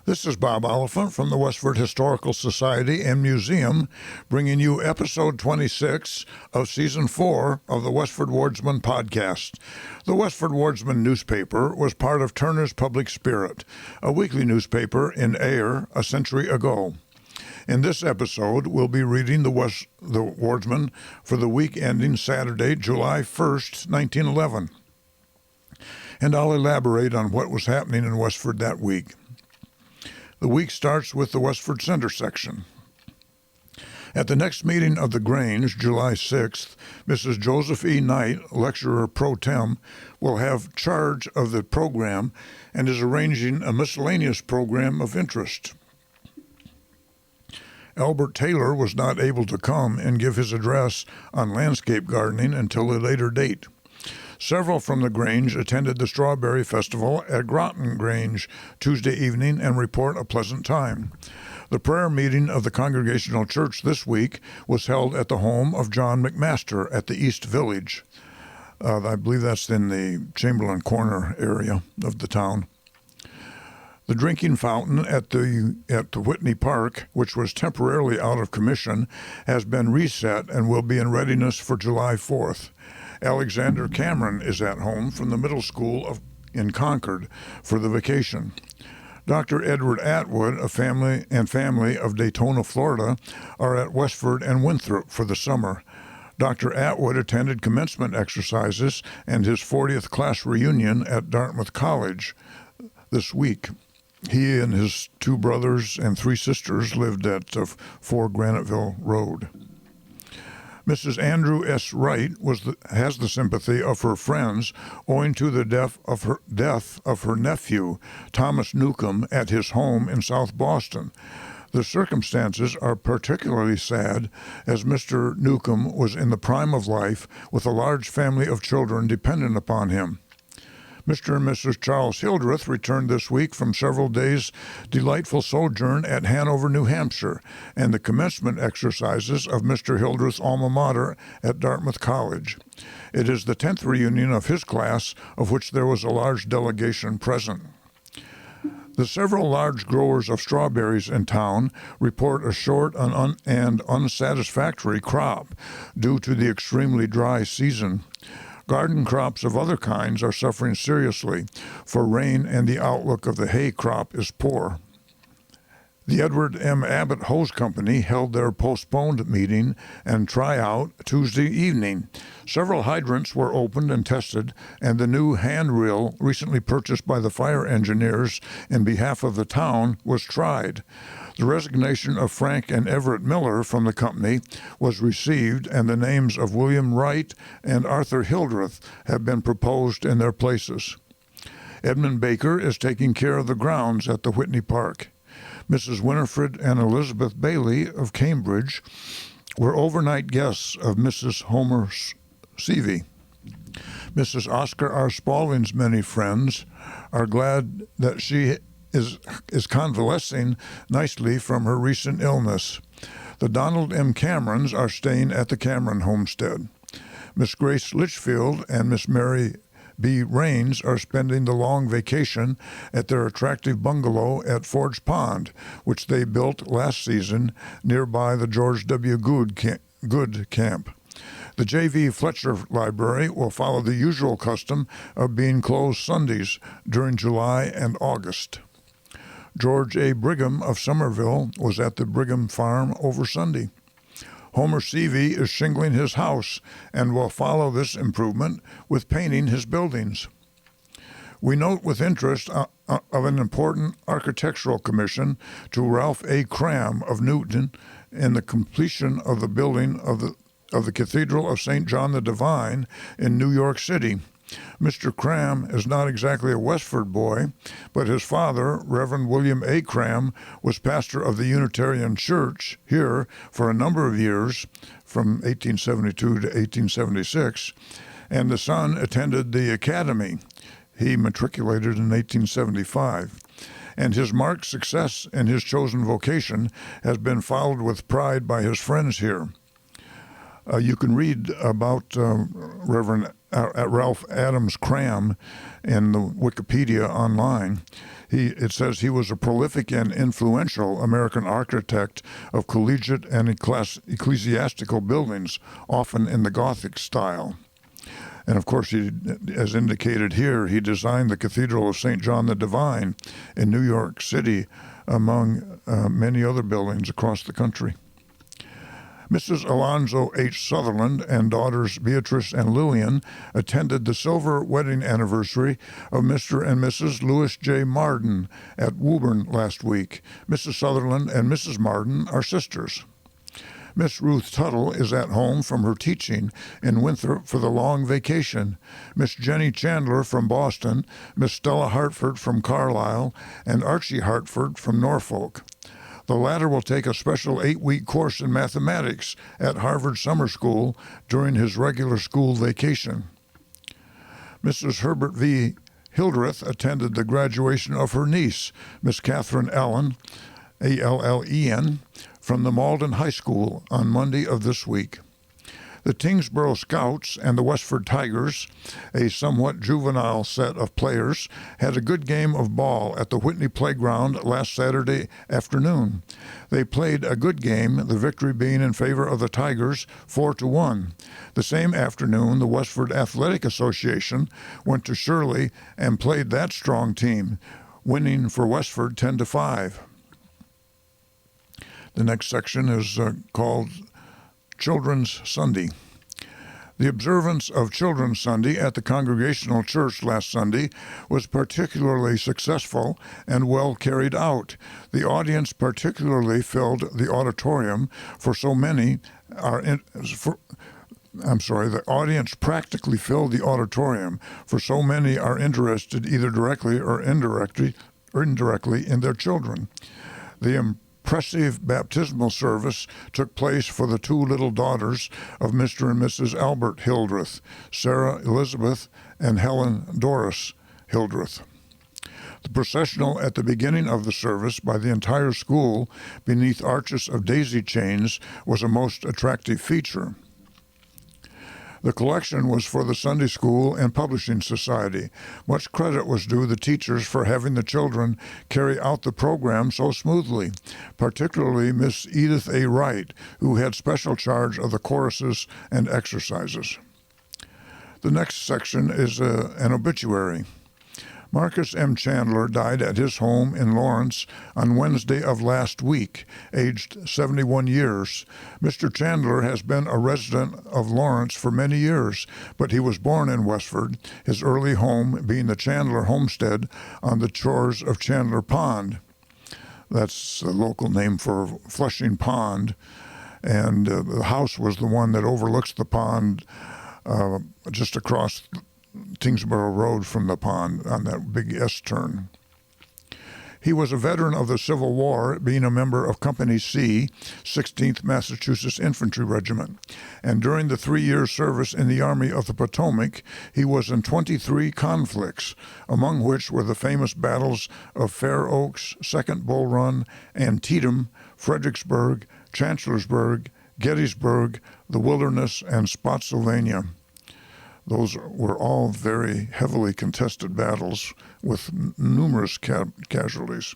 This is Bob Oliphant from the Westford Historical Society and Museum, bringing you episode 26 of season 4 of the Westford Wardsman podcast. The Westford Wardsman newspaper was part of Turner's Public Spirit, a weekly newspaper in Ayer a century ago. In this episode, we'll be reading the Wardsman for the week ending Saturday, July 1st, 1911. And I'll elaborate on what was happening in Westford that week. The week starts with the Westford Center section. At the next meeting of the Grange, July 6th, Mrs. Joseph E. Knight, lecturer pro tem, will have charge of the program and is arranging a miscellaneous program of interest. Albert Taylor was not able to come and give his address on landscape gardening until a later date. Several from the Grange attended the Strawberry Festival at Groton Grange Tuesday evening and report a pleasant time. The prayer meeting of the Congregational Church this week was held at the home of John McMaster at the East Village. I believe that's in the Chamberlain Corner area of the town. The drinking fountain at the Whitney Park, which was temporarily out of commission, has been reset and will be in readiness for July 4th. Alexander Cameron is at home from the middle school in Concord for the vacation. Dr. Edward Atwood, a family of Daytona, Florida, are at Westford and Winthrop for the summer. Dr. Atwood attended commencement exercises and his 40th class reunion at Dartmouth College this week. He and his 2 brothers and 3 sisters lived at 4 Graniteville Road. Mrs. Andrew S. Wright has the sympathy of her friends owing to the death of her nephew, Thomas Newcomb, at his home in South Boston. The circumstances are particularly sad as Mr. Newcomb was in the prime of life with a large family of children dependent upon him. Mr. and Mrs. Charles Hildreth returned this week from several days' delightful sojourn at Hanover, New Hampshire, and the commencement exercises of Mr. Hildreth's alma mater at Dartmouth College. It is the 10th reunion of his class, of which there was a large delegation present. The several large growers of strawberries in town report a short and unsatisfactory crop due to the extremely dry season. Garden crops of other kinds are suffering seriously, for rain and the outlook of the hay crop is poor. The Edward M. Abbott Hose Company held their postponed meeting and tryout Tuesday evening. Several hydrants were opened and tested, and the new hand reel recently purchased by the fire engineers in behalf of the town was tried. The resignation of Frank and Everett Miller from the company was received, and the names of William Wright and Arthur Hildreth have been proposed in their places. Edmund Baker is taking care of the grounds at the Whitney Park. Mrs. Winifred and Elizabeth Bailey of Cambridge were overnight guests of Mrs. Homer Seavey. Mrs. Oscar R. Spaulding's many friends are glad that she is convalescing nicely from her recent illness. The Donald M. Camerons are staying at the Cameron homestead. Miss Grace Litchfield and Miss Mary B. Raines are spending the long vacation at their attractive bungalow at Forge Pond, which they built last season nearby the George W. Good camp. The J.V. Fletcher Library will follow the usual custom of being closed Sundays during July and August. George A. Brigham of Somerville was at the Brigham Farm over Sunday. Homer Seavey is shingling his house and will follow this improvement with painting his buildings. We note with interest of an important architectural commission to Ralph A. Cram of Newton in the completion of the building of the Cathedral of St. John the Divine in New York City. Mr. Cram is not exactly a Westford boy, but his father, Reverend William A. Cram, was pastor of the Unitarian Church here for a number of years, from 1872 to 1876, and the son attended the academy. He matriculated in 1875. And his marked success in his chosen vocation has been followed with pride by his friends here. You can read about Reverend at Ralph Adams Cram in the Wikipedia online. It says he was a prolific and influential American architect of collegiate and ecclesiastical buildings, often in the Gothic style. And of course, as indicated here, he designed the Cathedral of St. John the Divine in New York City, among many other buildings across the country. Mrs. Alonzo H. Sutherland and daughters Beatrice and Lillian attended the silver wedding anniversary of Mr. and Mrs. Louis J. Marden at Woburn last week. Mrs. Sutherland and Mrs. Marden are sisters. Miss Ruth Tuttle is at home from her teaching in Winthrop for the long vacation. Miss Jenny Chandler from Boston, Miss Stella Hartford from Carlisle, and Archie Hartford from Norfolk. The latter will take a special 8-week course in mathematics at Harvard Summer School during his regular school vacation. Mrs. Herbert V. Hildreth attended the graduation of her niece, Miss Catherine Allen, Allen, from the Malden High School on Monday of this week. The Tingsboro Scouts and the Westford Tigers, a somewhat juvenile set of players, had a good game of ball at the Whitney Playground last Saturday afternoon. They played a good game, the victory being in favor of the Tigers 4-1. The same afternoon, the Westford Athletic Association went to Shirley and played that strong team, winning for Westford 10-5. The next section is called Children's Sunday. The observance of Children's Sunday at the Congregational Church last Sunday was particularly successful and well carried out. The audience particularly filled the auditorium, for so many the audience practically filled the auditorium, for so many are interested either directly or indirectly in their children. The impressive baptismal service took place for the two little daughters of Mr. and Mrs. Albert Hildreth, Sarah Elizabeth and Helen Doris Hildreth. The processional at the beginning of the service by the entire school beneath arches of daisy chains was a most attractive feature. The collection was for the Sunday School and Publishing Society. Much credit was due the teachers for having the children carry out the program so smoothly, particularly Miss Edith A. Wright, who had special charge of the choruses and exercises. The next section is an obituary. Marcus M. Chandler died at his home in Lawrence on Wednesday of last week, aged 71 years. Mr. Chandler has been a resident of Lawrence for many years, but he was born in Westford, his early home being the Chandler homestead on the shores of Chandler Pond. That's the local name for Flushing Pond, and the house was the one that overlooks the pond just across Tingsboro Road from the pond on that big S-turn. He was a veteran of the Civil War, being a member of Company C, 16th Massachusetts Infantry Regiment, and during the 3-year service in the Army of the Potomac, he was in 23 conflicts, among which were the famous battles of Fair Oaks, Second Bull Run, Antietam, Fredericksburg, Chancellorsburg, Gettysburg, the Wilderness, and Spotsylvania. Those were all very heavily contested battles with numerous casualties.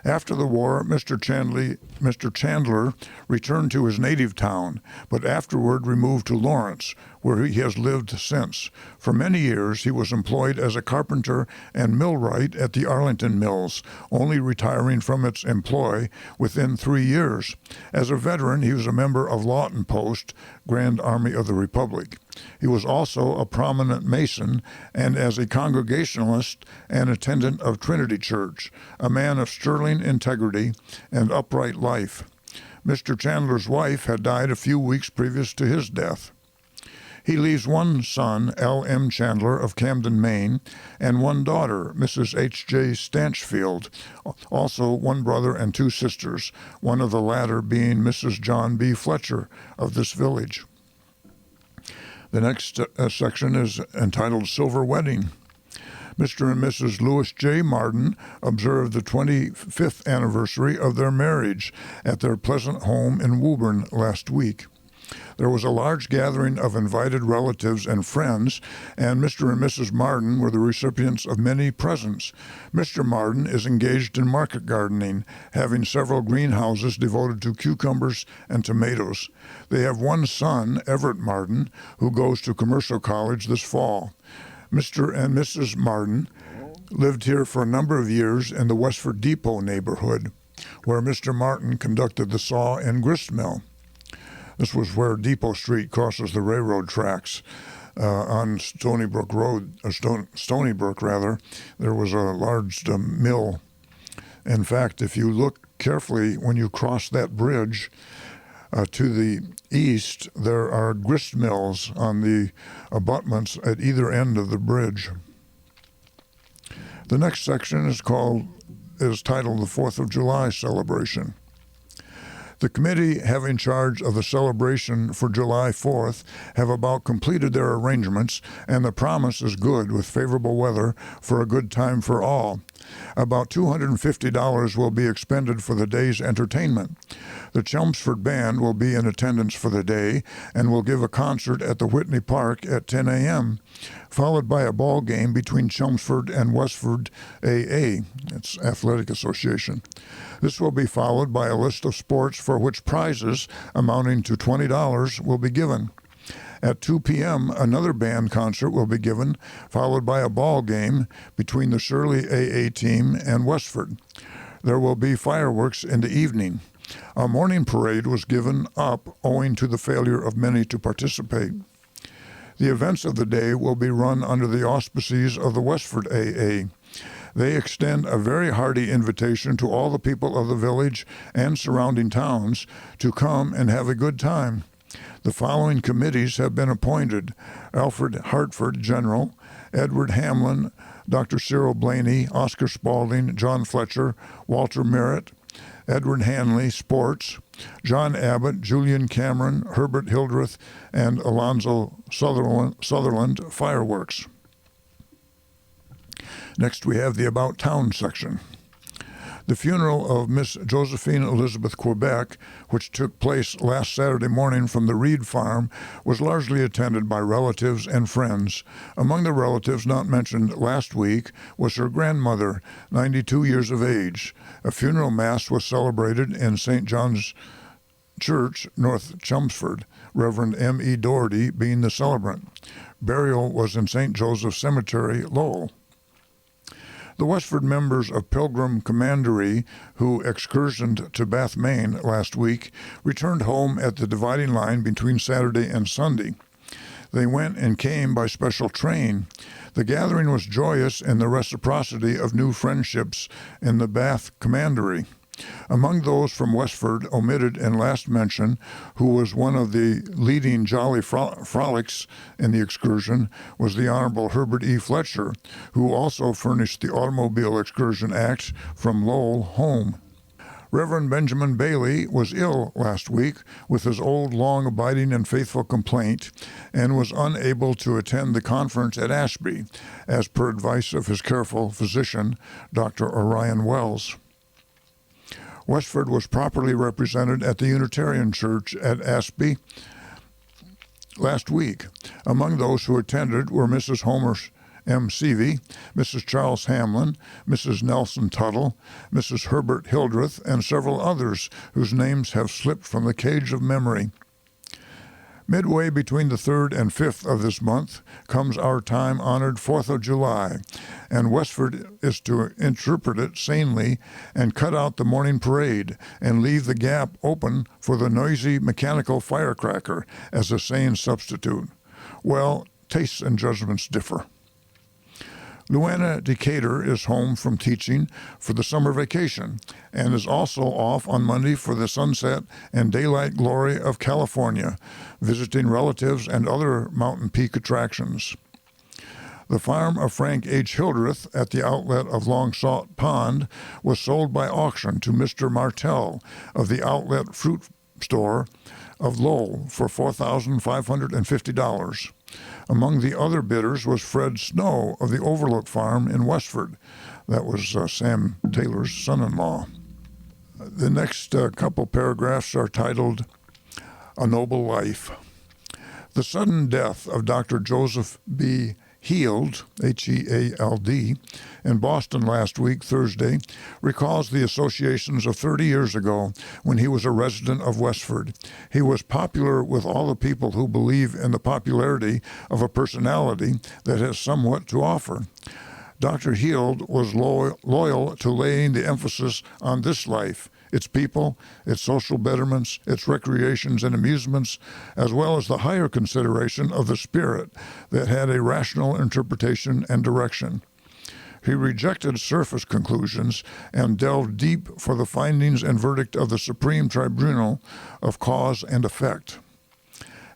After the war, Mr. Chandler returned to his native town, but afterward removed to Lawrence, where he has lived since. For many years, he was employed as a carpenter and millwright at the Arlington Mills, only retiring from its employ within 3 years. As a veteran, he was a member of Lawton Post, Grand Army of the Republic. He was also a prominent Mason, and as a Congregationalist, an attendant of Trinity Church, a man of sterling integrity and upright life. Mr. Chandler's wife had died a few weeks previous to his death. He leaves one son, L.M. Chandler of Camden, Maine, and one daughter, Mrs. H.J. Stanchfield, also one brother and 2 sisters, one of the latter being Mrs. John B. Fletcher of this village. The next section is entitled Silver Wedding. Mr. and Mrs. Louis J. Marden observed the 25th anniversary of their marriage at their pleasant home in Woburn last week. There was a large gathering of invited relatives and friends, and Mr. and Mrs. Marden were the recipients of many presents. Mr. Marden is engaged in market gardening, having several greenhouses devoted to cucumbers and tomatoes. They have one son, Everett Marden, who goes to commercial college this fall. Mr. and Mrs. Marden lived here for a number of years in the Westford Depot neighborhood, where Mr. Marden conducted the saw and grist mill. This was where Depot Street crosses the railroad tracks. On Stony Brook Road, Stony Brook rather, there was a large mill. In fact, if you look carefully when you cross that bridge to the east, there are grist mills on the abutments at either end of the bridge. The next section is titled the 4th of July celebration. The committee having charge of the celebration for July 4th have about completed their arrangements, and the promise is good with favorable weather for a good time for all. About $250 will be expended for the day's entertainment. The Chelmsford Band will be in attendance for the day and will give a concert at the Whitney Park at 10 a.m., followed by a ball game between Chelmsford and Westford AA, it's Athletic Association. This will be followed by a list of sports for which prizes amounting to $20 will be given. At 2 p.m., another band concert will be given, followed by a ball game between the Shirley AA team and Westford. There will be fireworks in the evening. A morning parade was given up owing to the failure of many to participate. The events of the day will be run under the auspices of the Westford AA. They extend a very hearty invitation to all the people of the village and surrounding towns to come and have a good time. The following committees have been appointed: Alfred Hartford, General; Edward Hamlin, Dr. Cyril Blaney, Oscar Spaulding, John Fletcher, Walter Merritt; Edward Hanley, Sports; John Abbott, Julian Cameron, Herbert Hildreth, and Alonzo Sutherland, Fireworks. Next, we have the About Town section. The funeral of Miss Josephine Elizabeth Quebec, which took place last Saturday morning from the Reed Farm, was largely attended by relatives and friends. Among the relatives not mentioned last week was her grandmother, 92 years of age. A funeral mass was celebrated in St. John's Church, North Chelmsford, Reverend M.E. Doherty being the celebrant. Burial was in St. Joseph's Cemetery, Lowell. The Westford members of Pilgrim Commandery, who excursioned to Bath, Maine last week, returned home at the dividing line between Saturday and Sunday. They went and came by special train. The gathering was joyous in the reciprocity of new friendships in the Bath Commandery. Among those from Westford omitted in last mention, who was one of the leading jolly frolics in the excursion, was the Honorable Herbert E. Fletcher, who also furnished the automobile excursion act from Lowell home. Reverend Benjamin Bailey was ill last week with his old, long-abiding and faithful complaint, and was unable to attend the conference at Ashby, as per advice of his careful physician, Dr. Orion Wells. Westford was properly represented at the Unitarian Church at Ashby last week. Among those who attended were Mrs. Homer M. Seavey, Mrs. Charles Hamlin, Mrs. Nelson Tuttle, Mrs. Herbert Hildreth, and several others whose names have slipped from the cage of memory. Midway between the 3rd and 5th of this month comes our time-honored 4th of July, and Westford is to interpret it sanely and cut out the morning parade and leave the gap open for the noisy mechanical firecracker as a sane substitute. Well, tastes and judgments differ. Luana Decatur is home from teaching for the summer vacation and is also off on Monday for the sunset and daylight glory of California, visiting relatives and other mountain peak attractions. The farm of Frank H. Hildreth at the outlet of Long Salt Pond was sold by auction to Mr. Martell of the Outlet Fruit Store of Lowell for $4,550. Among the other bidders was Fred Snow of the Overlook Farm in Westford. That was Sam Taylor's son-in-law. The next couple paragraphs are titled A Noble Life. The sudden death of Dr. Joseph B. Heald, Heald, in Boston last week, Thursday, recalls the associations of 30 years ago when he was a resident of Westford. He was popular with all the people who believe in the popularity of a personality that has somewhat to offer. Dr. Heald was loyal to laying the emphasis on this life, its people, its social betterments, its recreations and amusements, as well as the higher consideration of the spirit that had a rational interpretation and direction. He rejected surface conclusions and delved deep for the findings and verdict of the Supreme Tribunal of Cause and Effect.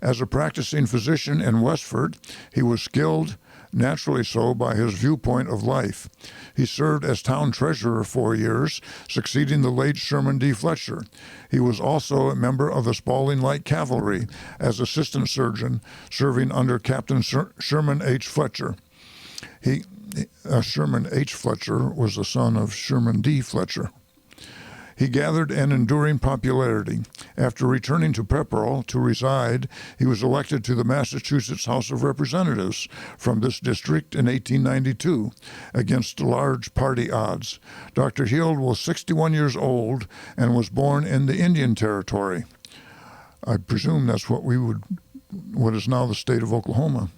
As a practicing physician in Westford, he was skilled, naturally so by his viewpoint of life. He served as town treasurer 4 years, succeeding the late Sherman D. Fletcher. He was also a member of the Spaulding Light Cavalry as assistant surgeon, serving under Captain Sherman H. Fletcher. Sherman H. Fletcher was the son of Sherman D. Fletcher. He gathered an enduring popularity. After returning to Pepperell to reside, he was elected to the Massachusetts House of Representatives from this district in 1892 against large party odds. Dr. Heald was 61 years old and was born in the Indian Territory. I presume that's what is now the state of Oklahoma.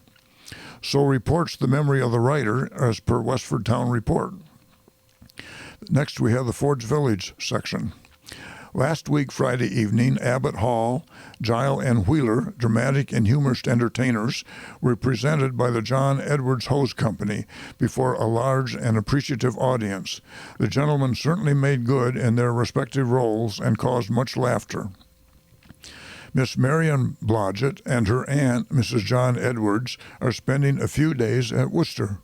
So reports the memory of the writer as per Westford Town Report. Next, we have the Ford's Village section. Last week, Friday evening, Abbott Hall, Gile and Wheeler, dramatic and humorist entertainers, were presented by the John Edwards Hose Company before a large and appreciative audience. The gentlemen certainly made good in their respective roles and caused much laughter. Miss Marion Blodgett and her aunt, Mrs. John Edwards, are spending a few days at Worcester.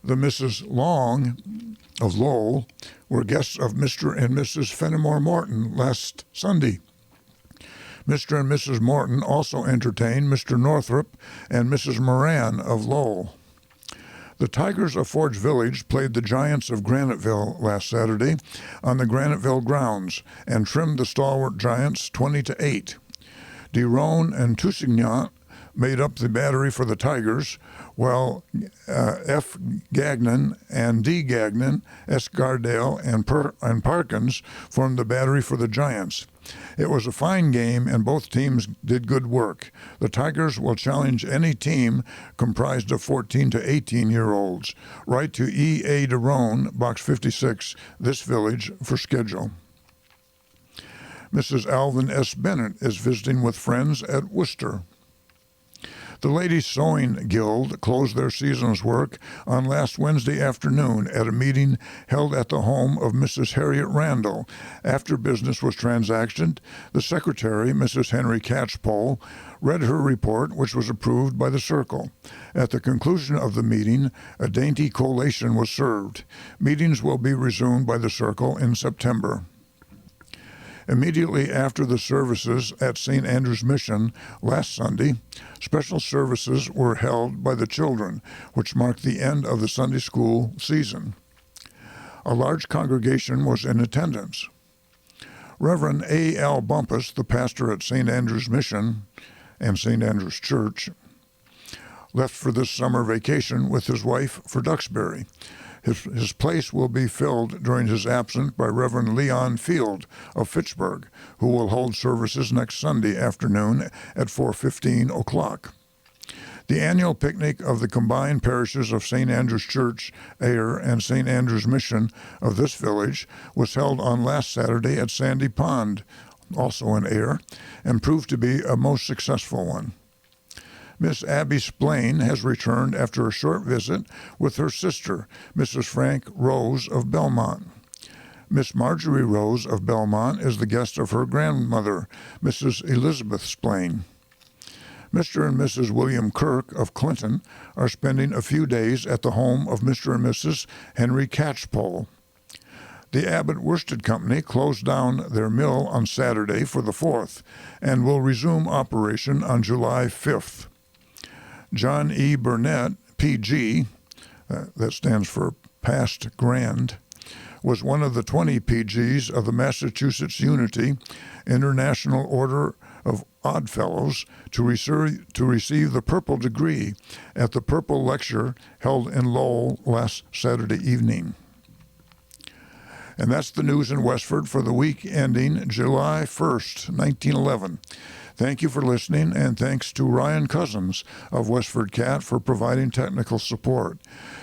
The Mrs. Long of Lowell were guests of Mr. and Mrs. Fenimore Morton last Sunday. Mr. and Mrs. Morton also entertained Mr. Northrop and Mrs. Moran of Lowell. The Tigers of Ford's Village played the Giants of Graniteville last Saturday on the Graniteville grounds and trimmed the stalwart Giants 20-8. DeRone and Toussaint made up the battery for the Tigers, while F. Gagnon and D. Gagnon, S. Gardale, and Parkins formed the battery for the Giants. It was a fine game, and both teams did good work. The Tigers will challenge any team comprised of 14 to 18-year-olds. Write to E. A. DeRone, Box 56, this village, for schedule. Mrs. Alvin S. Bennett is visiting with friends at Worcester. The Ladies' Sewing Guild closed their season's work on last Wednesday afternoon at a meeting held at the home of Mrs. Harriet Randall. After business was transacted, the secretary, Mrs. Henry Catchpole, read her report, which was approved by the Circle. At the conclusion of the meeting, a dainty collation was served. Meetings will be resumed by the Circle in September. Immediately after the services at St. Andrew's Mission last Sunday, special services were held by the children, which marked the end of the Sunday school season. A large congregation was in attendance. Reverend A. L. Bumpus, the pastor at St. Andrew's Mission and St. Andrew's Church, left for this summer vacation with his wife for Duxbury. His place will be filled during his absence by Reverend Leon Field of Fitchburg, who will hold services next Sunday afternoon at 4:15 o'clock. The annual picnic of the combined parishes of St. Andrew's Church, Ayer, and St. Andrew's Mission of this village was held on last Saturday at Sandy Pond, also in Ayer, and proved to be a most successful one. Miss Abby Splain has returned after a short visit with her sister, Mrs. Frank Rose of Belmont. Miss Marjorie Rose of Belmont is the guest of her grandmother, Mrs. Elizabeth Splain. Mr. and Mrs. William Kirk of Clinton are spending a few days at the home of Mr. and Mrs. Henry Catchpole. The Abbott Worsted Company closed down their mill on Saturday for the 4th and will resume operation on July 5th. John E. Burnett, P.G., that stands for Past Grand, was one of the 20 PGs of the Massachusetts Unity International Order of Oddfellows to receive the Purple Degree at the Purple Lecture held in Lowell last Saturday evening. And that's the news in Westford for the week ending July 1st, 1911. Thank you for listening, and thanks to Ryan Cousins of WestfordCAT for providing technical support.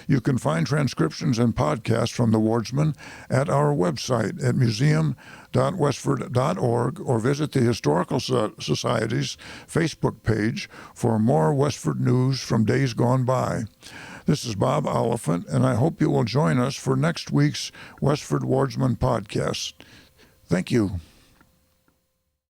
You can find transcriptions and podcasts from the Wardsman at our website at museum.westford.org or visit the Historical Society's Facebook page for more Westford news from days gone by. This is Bob Oliphant, and I hope you will join us for next week's Westford Wardsman podcast. Thank you.